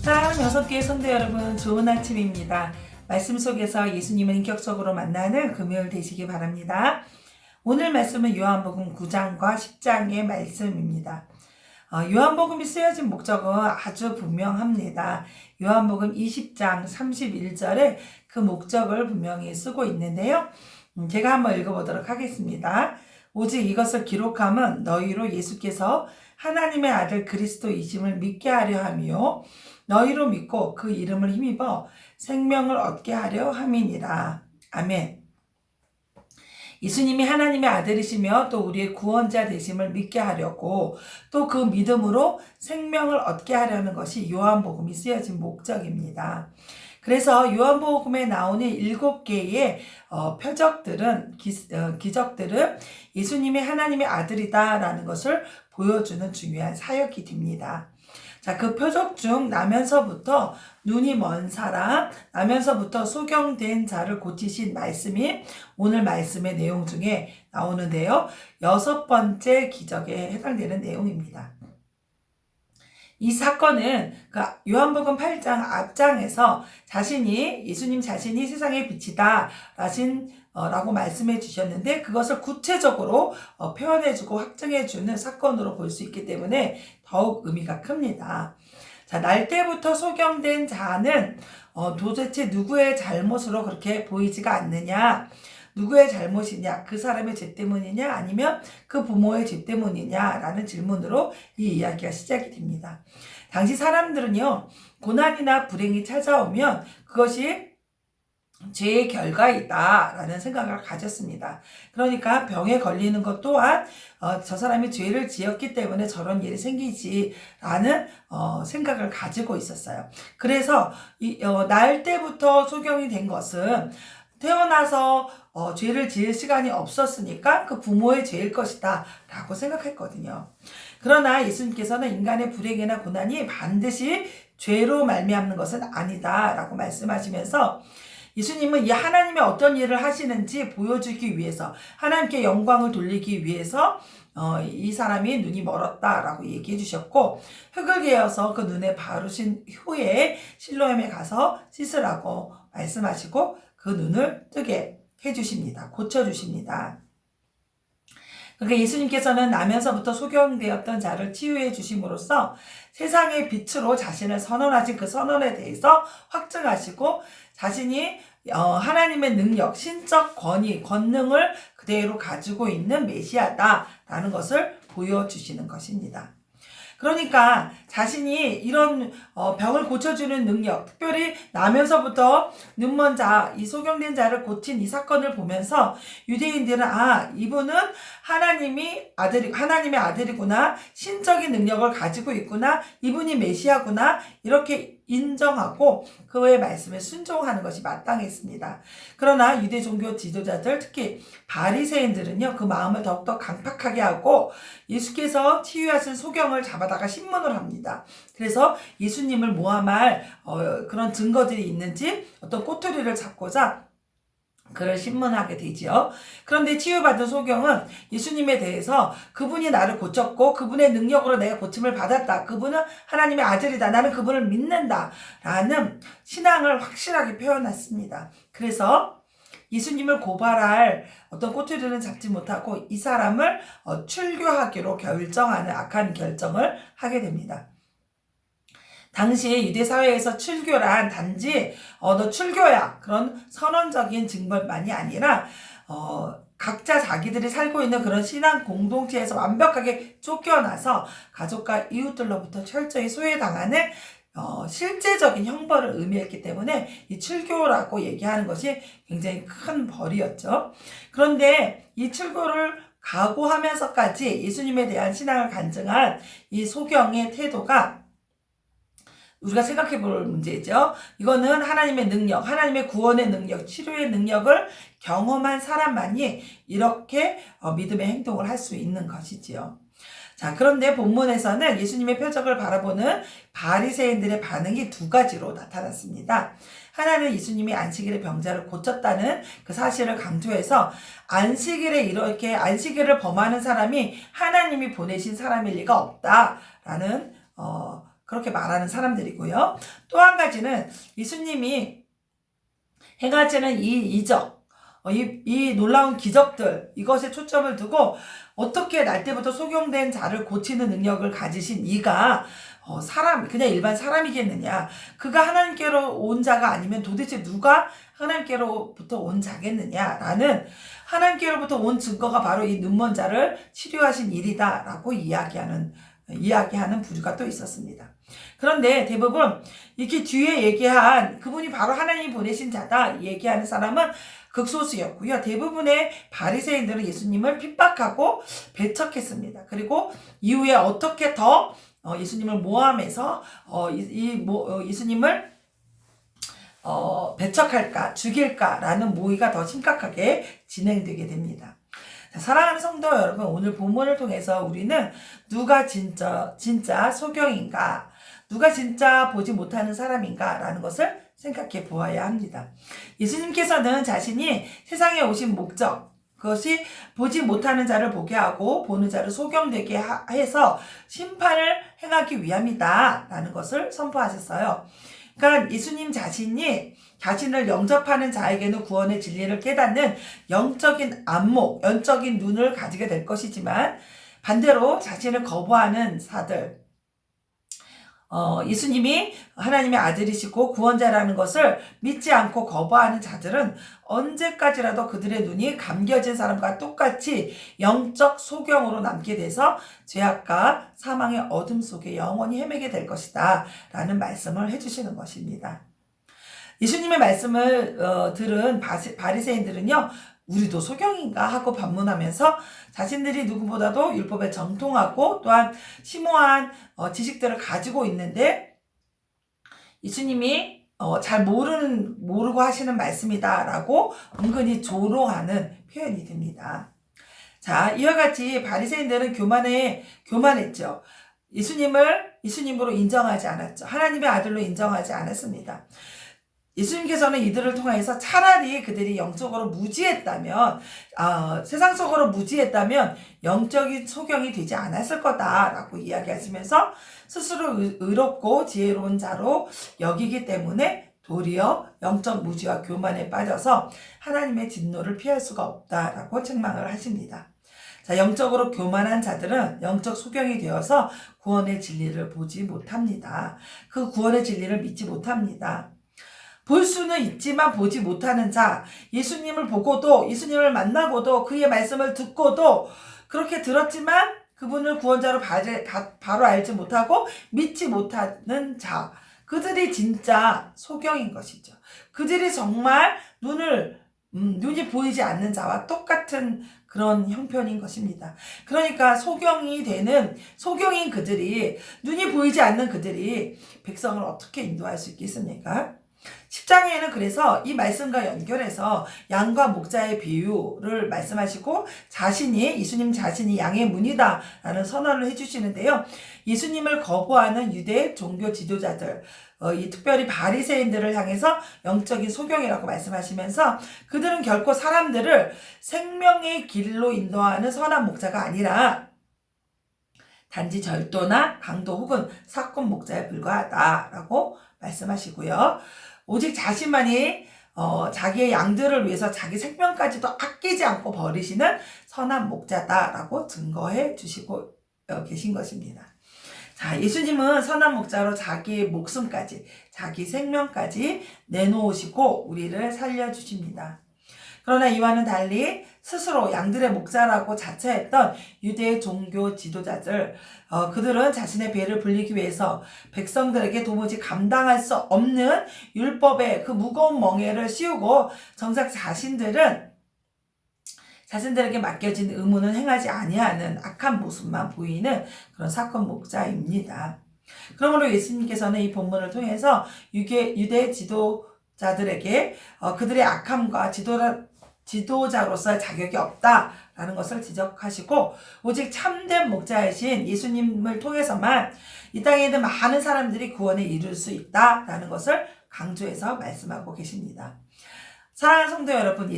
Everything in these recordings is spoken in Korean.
사랑하는 6개의 성도 여러분, 좋은 아침입니다. 말씀 속에서 예수님을 인격적으로 만나는 금요일 되시기 바랍니다. 오늘 말씀은 요한복음 9장과 10장의 말씀입니다. 요한복음이 쓰여진 목적은 아주 분명합니다. 요한복음 20장 31절에 그 목적을 분명히 쓰고 있는데요. 제가 한번 읽어보도록 하겠습니다. 오직 이것을 기록함은 너희로 예수께서 하나님의 아들 그리스도이심을 믿게 하려 함이요 너희로 믿고 그 이름을 힘입어 생명을 얻게 하려 함이니라. 아멘. 예수님이 하나님의 아들이시며 또 우리의 구원자 되심을 믿게 하려고 또 그 믿음으로 생명을 얻게 하려는 것이 요한복음이 쓰여진 목적입니다. 그래서 요한복음에 나오는 7개의 표적들은 기적들은 예수님이 하나님의 아들이다라는 것을 보여주는 중요한 사역이 됩니다. 자, 그 표적 중 나면서부터 눈이 먼 사람, 나면서부터 소경된 자를 고치신 말씀이 오늘 말씀의 내용 중에 나오는데요. 6번째 기적에 해당되는 내용입니다. 이 사건은 요한복음 8장 앞장에서 예수님 자신이 세상의 빛이다 라고 말씀해 주셨는데 그것을 구체적으로 표현해주고 확증해주는 사건으로 볼 수 있기 때문에 더욱 의미가 큽니다. 자, 날 때부터 소경된 자는 도대체 누구의 잘못으로 그렇게 보이지가 않느냐? 누구의 잘못이냐? 그 사람의 죄 때문이냐? 아니면 그 부모의 죄 때문이냐? 라는 질문으로 이 이야기가 시작이 됩니다. 당시 사람들은요, 고난이나 불행이 찾아오면 그것이 죄의 결과이다 라는 생각을 가졌습니다. 그러니까 병에 걸리는 것 또한 저 사람이 죄를 지었기 때문에 저런 일이 생기지 라는 생각을 가지고 있었어요. 그래서 날 때부터 소경이 된 것은 태어나서 죄를 지을 시간이 없었으니까 그 부모의 죄일 것이다 라고 생각했거든요. 그러나 예수님께서는 인간의 불행이나 고난이 반드시 죄로 말미암는 것은 아니다 라고 말씀하시면서 예수님은 이 하나님의 어떤 일을 하시는지 보여주기 위해서 하나님께 영광을 돌리기 위해서 이 사람이 눈이 멀었다라고 얘기해 주셨고 흙을 개어서 그 눈에 바르신 후에 실로암에 가서 씻으라고 말씀하시고 그 눈을 뜨게 해주십니다. 고쳐주십니다. 그러니까 예수님께서는 나면서부터 소경되었던 자를 치유해 주심으로써 세상의 빛으로 자신을 선언하신 그 선언에 대해서 확증하시고 자신이 하나님의 능력, 신적 권위, 권능을 그대로 가지고 있는 메시아다라는 것을 보여주시는 것입니다. 그러니까 자신이 이런 병을 고쳐주는 능력, 특별히 나면서부터 눈먼 자, 이 소경된 자를 고친 이 사건을 보면서 유대인들은 이분은 하나님의 아들이구나, 신적인 능력을 가지고 있구나, 이분이 메시아구나 이렇게 인정하고 그의 말씀에 순종하는 것이 마땅했습니다. 그러나 유대 종교 지도자들, 특히 바리새인들은요, 그 마음을 더욱더 강팍하게 하고 예수께서 치유하신 소경을 잡아다가 신문을 합니다. 그래서 예수님을 모함할 그런 증거들이 있는지 어떤 꼬투리를 잡고자 그를 신문하게 되지요. 그런데 치유받은 소경은 예수님에 대해서 그분이 나를 고쳤고 그분의 능력으로 내가 고침을 받았다. 그분은 하나님의 아들이다. 나는 그분을 믿는다. 라는 신앙을 확실하게 표현했습니다. 그래서 예수님을 고발할 어떤 꼬투리는 잡지 못하고 이 사람을 출교하기로 결정하는 악한 결정을 하게 됩니다. 당시 유대 사회에서 출교란 단지 너 출교야 그런 선언적인 징벌만이 아니라 각자 자기들이 살고 있는 그런 신앙 공동체에서 완벽하게 쫓겨나서 가족과 이웃들로부터 철저히 소외당하는 실제적인 형벌을 의미했기 때문에 이 출교라고 얘기하는 것이 굉장히 큰 벌이었죠. 그런데 이 출교를 각오하면서까지 예수님에 대한 신앙을 간증한 이 소경의 태도가 우리가 생각해 볼 문제죠. 이거는 하나님의 능력, 하나님의 구원의 능력, 치료의 능력을 경험한 사람만이 이렇게 믿음의 행동을 할 수 있는 것이지요. 자, 그런데 본문에서는 예수님의 표적을 바라보는 바리새인들의 반응이 2가지로 나타났습니다. 하나는 예수님이 안식일에 병자를 고쳤다는 그 사실을 강조해서 안식일을 범하는 사람이 하나님이 보내신 사람일 리가 없다라는 그렇게 말하는 사람들이고요. 또 한 가지는 예수님이 행하시는 이 이적, 이 놀라운 기적들, 이것에 초점을 두고 어떻게 날 때부터 소경된 자를 고치는 능력을 가지신 이가 그냥 일반 사람이겠느냐. 그가 하나님께로 온 자가 아니면 도대체 누가 하나님께로부터 온 자겠느냐라는, 하나님께로부터 온 증거가 바로 이 눈먼 자를 치료하신 일이다라고 이야기하는 부류가 또 있었습니다. 그런데 대부분 이렇게 뒤에 얘기한 그분이 바로 하나님이 보내신 자다 얘기하는 사람은 극소수였고요. 대부분의 바리새인들은 예수님을 핍박하고 배척했습니다. 그리고 이후에 어떻게 더 예수님을 모함해서 예수님을 배척할까, 죽일까라는 모의가 더 심각하게 진행되게 됩니다. 자, 사랑하는 성도 여러분, 오늘 본문을 통해서 우리는 누가 진짜 소경인가, 누가 진짜 보지 못하는 사람인가 라는 것을 생각해 보아야 합니다. 예수님께서는 자신이 세상에 오신 목적, 그것이 보지 못하는 자를 보게 하고 보는 자를 소경되게 해서 심판을 행하기 위함이다 라는 것을 선포하셨어요. 그러니까 예수님 자신이 자신을 영접하는 자에게는 구원의 진리를 깨닫는 영적인 안목, 영적인 눈을 가지게 될 것이지만, 반대로 자신을 거부하는 자들, 예수님이 하나님의 아들이시고 구원자라는 것을 믿지 않고 거부하는 자들은 언제까지라도 그들의 눈이 감겨진 사람과 똑같이 영적 소경으로 남게 돼서 죄악과 사망의 어둠 속에 영원히 헤매게 될 것이다 라는 말씀을 해주시는 것입니다. 예수님의 말씀을 들은 바리새인들은요, 우리도 소경인가 하고 반문하면서 자신들이 누구보다도 율법에 정통하고 또한 심오한 지식들을 가지고 있는데 예수님이 잘 모르고 하시는 말씀이다라고 은근히 조롱하는 표현이 됩니다. 자, 이와 같이 바리새인들은 교만했죠. 예수님으로 인정하지 않았죠. 하나님의 아들로 인정하지 않았습니다. 예수님께서는 이들을 통해서 차라리 그들이 영적으로 무지했다면, 세상적으로 무지했다면 영적인 소경이 되지 않았을 거다라고 이야기하시면서 스스로 의롭고 지혜로운 자로 여기기 때문에 도리어 영적 무지와 교만에 빠져서 하나님의 진노를 피할 수가 없다라고 책망을 하십니다. 자, 영적으로 교만한 자들은 영적 소경이 되어서 구원의 진리를 보지 못합니다. 그 구원의 진리를 믿지 못합니다. 볼 수는 있지만 보지 못하는 자, 예수님을 보고도, 예수님을 만나고도, 그의 말씀을 듣고도 그렇게 들었지만 그분을 구원자로 바로 알지 못하고 믿지 못하는 자, 그들이 진짜 소경인 것이죠. 그들이 정말 눈이 보이지 않는 자와 똑같은 그런 형편인 것입니다. 그러니까 소경인 그들이, 눈이 보이지 않는 그들이 백성을 어떻게 인도할 수 있겠습니까? 10장에는 그래서 이 말씀과 연결해서 양과 목자의 비유를 말씀하시고 예수님 자신이 양의 문이다 라는 선언을 해주시는데요. 예수님을 거부하는 유대 종교 지도자들, 특별히 바리새인들을 향해서 영적인 소경이라고 말씀하시면서 그들은 결코 사람들을 생명의 길로 인도하는 선한 목자가 아니라 단지 절도나 강도 혹은 사건 목자에 불과하다라고 말씀하시고요. 오직 자신만이 자기의 양들을 위해서 자기 생명까지도 아끼지 않고 버리시는 선한 목자다라고 증거해 주시고 계신 것입니다. 자, 예수님은 선한 목자로 자기의 목숨까지, 자기 생명까지 내놓으시고 우리를 살려주십니다. 그러나 이와는 달리 스스로 양들의 목자라고 자처했던 유대 종교 지도자들, 그들은 자신의 배를 불리기 위해서 백성들에게 도무지 감당할 수 없는 율법의 그 무거운 멍에를 씌우고 정작 자신들에게 맡겨진 의무는 행하지 아니하는 악한 모습만 보이는 그런 사건 목자입니다. 그러므로 예수님께서는 이 본문을 통해서 유대 지도자들에게 그들의 악함과 지도자로서의 자격이 없다라는 것을 지적하시고, 오직 참된 목자이신 예수님을 통해서만 이 땅에 있는 많은 사람들이 구원에 이룰 수 있다라는 것을 강조해서 말씀하고 계십니다. 사랑하는 성도 여러분,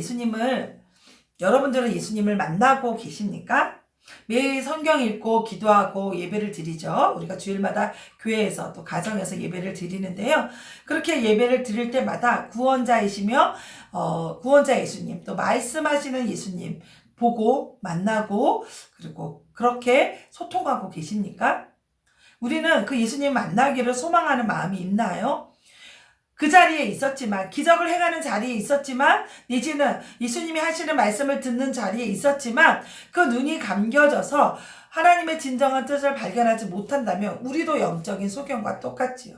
여러분들은 예수님을 만나고 계십니까? 매일 성경 읽고 기도하고 예배를 드리죠. 우리가 주일마다 교회에서 또 가정에서 예배를 드리는데요. 그렇게 예배를 드릴 때마다 구원자이시며 구원자 예수님, 또 말씀하시는 예수님 보고 만나고 그리고 그렇게 소통하고 계십니까? 우리는 그 예수님 만나기를 소망하는 마음이 있나요? 그 자리에 있었지만, 기적을 행하는 자리에 있었지만, 내지는 예수님이 하시는 말씀을 듣는 자리에 있었지만, 그 눈이 감겨져서 하나님의 진정한 뜻을 발견하지 못한다면 우리도 영적인 소경과 똑같지요.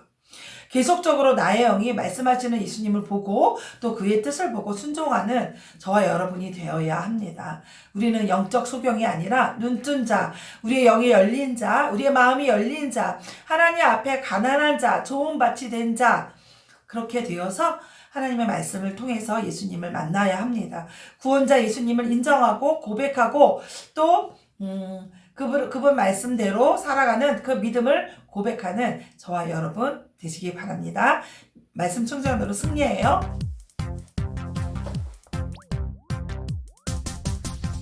계속적으로 나의 영이 말씀하시는 예수님을 보고 또 그의 뜻을 보고 순종하는 저와 여러분이 되어야 합니다. 우리는 영적 소경이 아니라 눈뜬 자, 우리의 영이 열린 자, 우리의 마음이 열린 자, 하나님 앞에 가난한 자, 좋은 밭이 된 자, 그렇게 되어서 하나님의 말씀을 통해서 예수님을 만나야 합니다. 구원자 예수님을 인정하고 고백하고 또 그분 말씀대로 살아가는 그 믿음을 고백하는 저와 여러분 되시기 바랍니다. 말씀 충전으로 승리해요.